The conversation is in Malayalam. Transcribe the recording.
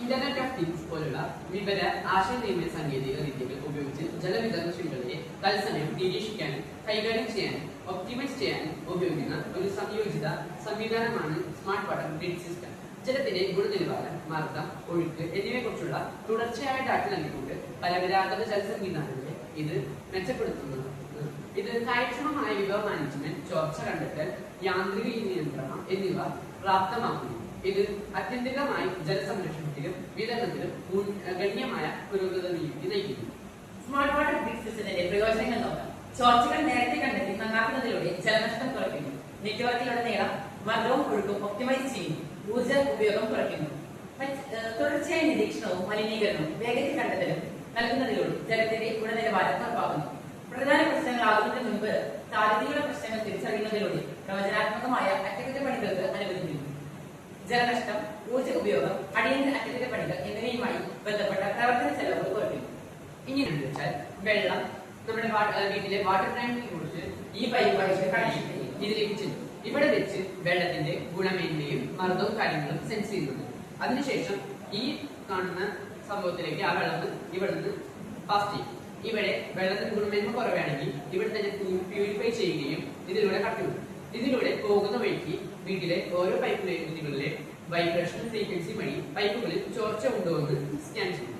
ഇന്റർനെറ്റ് ഓഫ് തിങ്സ് പോലുള്ള വിവര ആശയവിനിമയ സാങ്കേതിക വിദ്യകൾ ഉപയോഗിച്ച് ജലവിതരണ ശൃംഖലയെ തത്സമയം നിരീക്ഷിക്കാനും കൈകാര്യം ചെയ്യാനും ഒപ്റ്റിമൈസ് ചെയ്യാനും ഉപയോഗിക്കുന്ന ഒരു സംയോജിത സംവിധാനമാണ് സ്മാർട്ട് വാട്ടർ ഗ്രിഡ് സിസ്റ്റം. ജലത്തിന്റെ ഗുണനിലവാരം, മർദ്ദം, ഒഴുക്ക് എന്നിവയെക്കുറിച്ചുള്ള തുടർച്ചയായ ഡാറ്റ നൽകിക്കൊണ്ട് പരമ്പരാഗത ജല സംവിധാനങ്ങളെ ഇത് മെച്ചപ്പെടുത്തുന്നു. ഇത് കാര്യക്ഷമമായ വിഭവ മാനേജ്മെന്റ്, ചോർച്ച കണ്ടെത്തൽ, യാന്ത്രിക നിയന്ത്രണം എന്നിവ പ്രാപ്തമാക്കുന്നു. ഇത് അത്യന്തികമായി ജലസംരക്ഷണത്തിലും വിതരണത്തിലും ഗണ്യമായ പുരോഗതിയിലേക്ക് നയിക്കുന്നു. സ്മാർട്ട് വാട്ടർ ഗ്രിഡ് സിസ്റ്റത്തിന്റെ പ്രയോജനങ്ങൾ നോക്കാം. ചോർച്ചകൾ നേരത്തെ കണ്ടെത്തി നന്നാക്കുന്നതിലൂടെ ജലനഷ്ടം കുറയ്ക്കുന്നു. നെറ്റ്വർക്കിലുടനീളം മർദ്ദവും ഒഴുക്കും ഒപ്റ്റിമൈസ് ചെയ്യുന്നു. ഊർജ്ജ ഉപയോഗം കുറയ്ക്കുന്നു. തുടർച്ചയായ നിരീക്ഷണവും മലിനീകരണവും വേഗത്തിൽ കണ്ടെത്തലും നൽകുന്നതിലൂടെ ജലത്തിന്റെ ഗുണനിലവാരം ഉറപ്പാക്കുന്നു. പ്രധാന പ്രശ്നങ്ങളാകുന്നതിന് മുൻപ് സാധ്യതയുള്ള പ്രശ്നങ്ങൾ തിരിച്ചറിയുന്നതിലൂടെ പ്രവചനാത്മകമായ അറ്റകുറ്റപ്പണികൾക്ക് അനുവദിക്കുന്നു. ജലനഷ്ടം, ഊർജ്ജ ഉപയോഗം, അടിയന്തര അറ്റകുറ്റപ്പണികൾ എന്നിവയുമായി ബന്ധപ്പെട്ട പ്രവർത്തന ചെലവുകൾ കുറയ്ക്കുന്നു. ഇങ്ങനെയാണെന്ന് വെച്ചാൽ വെള്ളം നമ്മുടെ വീട്ടിലെ വാട്ടർ ടാങ്കിനെ കുറിച്ച് ഈ പൈപ്പ് ഇതിലേക്ക് ചെല്ലും. ഇവിടെ വെച്ച് വെള്ളത്തിന്റെ ഗുണമേന്മയും മർദ്ദവും കാര്യങ്ങളും സെൻസ് ചെയ്യുന്നുണ്ട്. അതിനുശേഷം ഈ കാണുന്ന സംഭവത്തിലേക്ക് ആ വെള്ളം ഇവിടെ നിന്ന് പാസ് ചെയ്യും. ഇവിടെ വെള്ളത്തിന്റെ ഗുണമേന്മ കുറവാണെങ്കിൽ ഇവിടെ തന്നെ പ്യൂരിഫൈ ചെയ്യുകയും ഇതിലൂടെ കട്ടുവിടും. ഇതിലൂടെ പോകുന്ന വഴിക്ക് വീട്ടിലെ ഓരോ പൈപ്പ് ലൈനുകളിലെ വൈബ്രേഷൻ ഫ്രീക്വൻസി വഴി പൈപ്പുകളിൽ ചോർച്ച ഉണ്ടോ എന്ന് സ്കാൻ ചെയ്യും.